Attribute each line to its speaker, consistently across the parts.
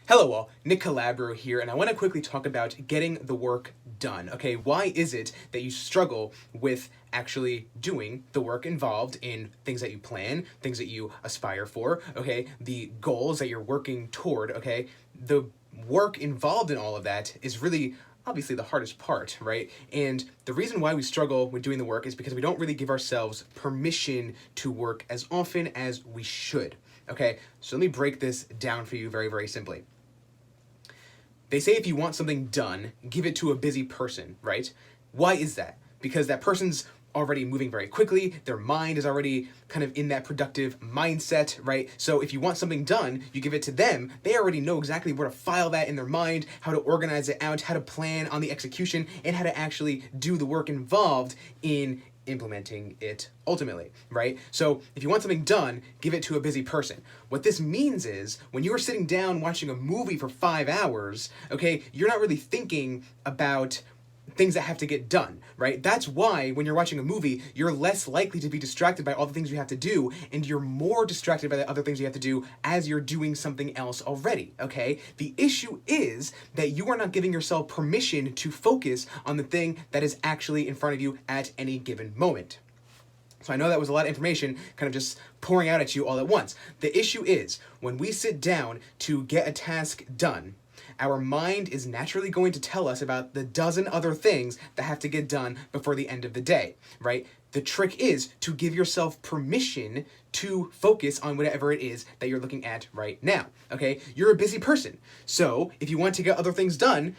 Speaker 1: Hello all, Nick Calabro here, and I want to quickly talk about getting the work done. Okay, why is it that you struggle with actually doing the work involved in things that you plan, things that you aspire for, okay, the goals that you're working toward, okay? The work involved in all of that is really obviously the hardest part, right? And the reason why we struggle with doing the work is because we don't really give ourselves permission to work as often as we should. Okay, so let me break this down for you very, very simply. They say if you want something done, give it to a busy person, right? Why is that? Because that person's already moving very quickly, their mind is already kind of in that productive mindset, right? So if you want something done, you give it to them, they already know exactly where to file that in their mind, how to organize it out, how to plan on the execution, and how to actually do the work involved in implementing it ultimately, right? So if you want something done, give it to a busy person. What this means is when you're sitting down watching a movie for 5 hours, okay, you're not really thinking about things that have to get done, right? That's why when you're watching a movie, you're less likely to be distracted by all the things you have to do, and you're more distracted by the other things you have to do as you're doing something else already, okay? The issue is that you are not giving yourself permission to focus on the thing that is actually in front of you at any given moment. So I know that was a lot of information kind of just pouring out at you all at once. The issue is when we sit down to get a task done, our mind is naturally going to tell us about the dozen other things that have to get done before the end of the day, right? The trick is to give yourself permission to focus on whatever it is that you're looking at right now, okay? You're a busy person, so if you want to get other things done,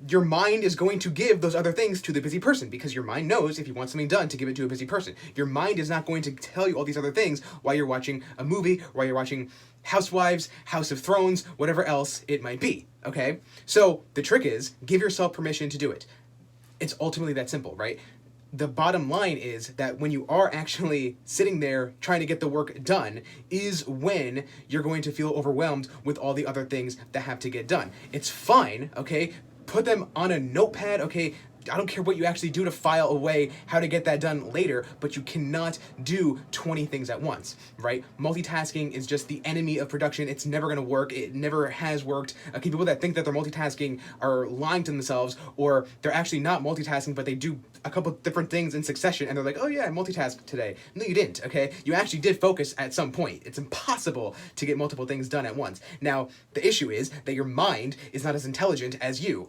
Speaker 1: your mind is going to give those other things to the busy person because your mind knows if you want something done to give it to a busy person. Your mind is not going to tell you all these other things while you're watching a movie, while you're watching Housewives, House of Thrones, whatever else it might be, okay? So the trick is give yourself permission to do it. It's ultimately that simple, right? The bottom line is that when you are actually sitting there trying to get the work done is when you're going to feel overwhelmed with all the other things that have to get done. It's fine, okay? Put them on a notepad, okay? I don't care what you actually do to file away how to get that done later, but you cannot do 20 things at once, right? Multitasking is just the enemy of production. It's never gonna work. It never has worked. Okay, people that think that they're multitasking are lying to themselves, or they're actually not multitasking, but they do a couple different things in succession, and they're like, oh yeah, I multitasked today. No, you didn't, okay? You actually did focus at some point. It's impossible to get multiple things done at once. Now, the issue is that your mind is not as intelligent as you.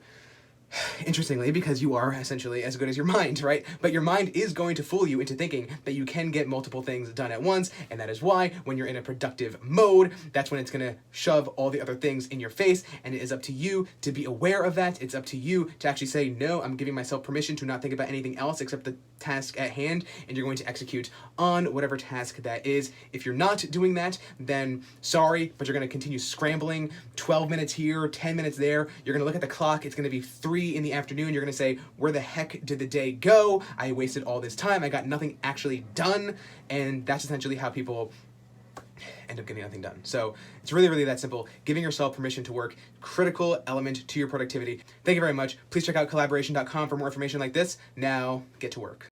Speaker 1: Interestingly, because you are essentially as good as your mind, right? But your mind is going to fool you into thinking that you can get multiple things done at once, and that is why when you're in a productive mode, that's when it's gonna shove all the other things in your face, and it is up to you to be aware of that. It's up to you to actually say, no, I'm giving myself permission to not think about anything else except the task at hand, and you're going to execute on whatever task that is. If you're not doing that, then sorry, but you're gonna continue scrambling, 12 minutes here, 10 minutes there. You're gonna look at the clock, it's gonna be 3 in the afternoon, you're gonna say, where the heck did the day go? I wasted all this time, I got nothing actually done, and that's essentially how people end up getting nothing done. So it's really, really that simple. Giving yourself permission to work, critical element to your productivity. Thank you very much. Please check out collaboration.com for more information like this. Now, get to work.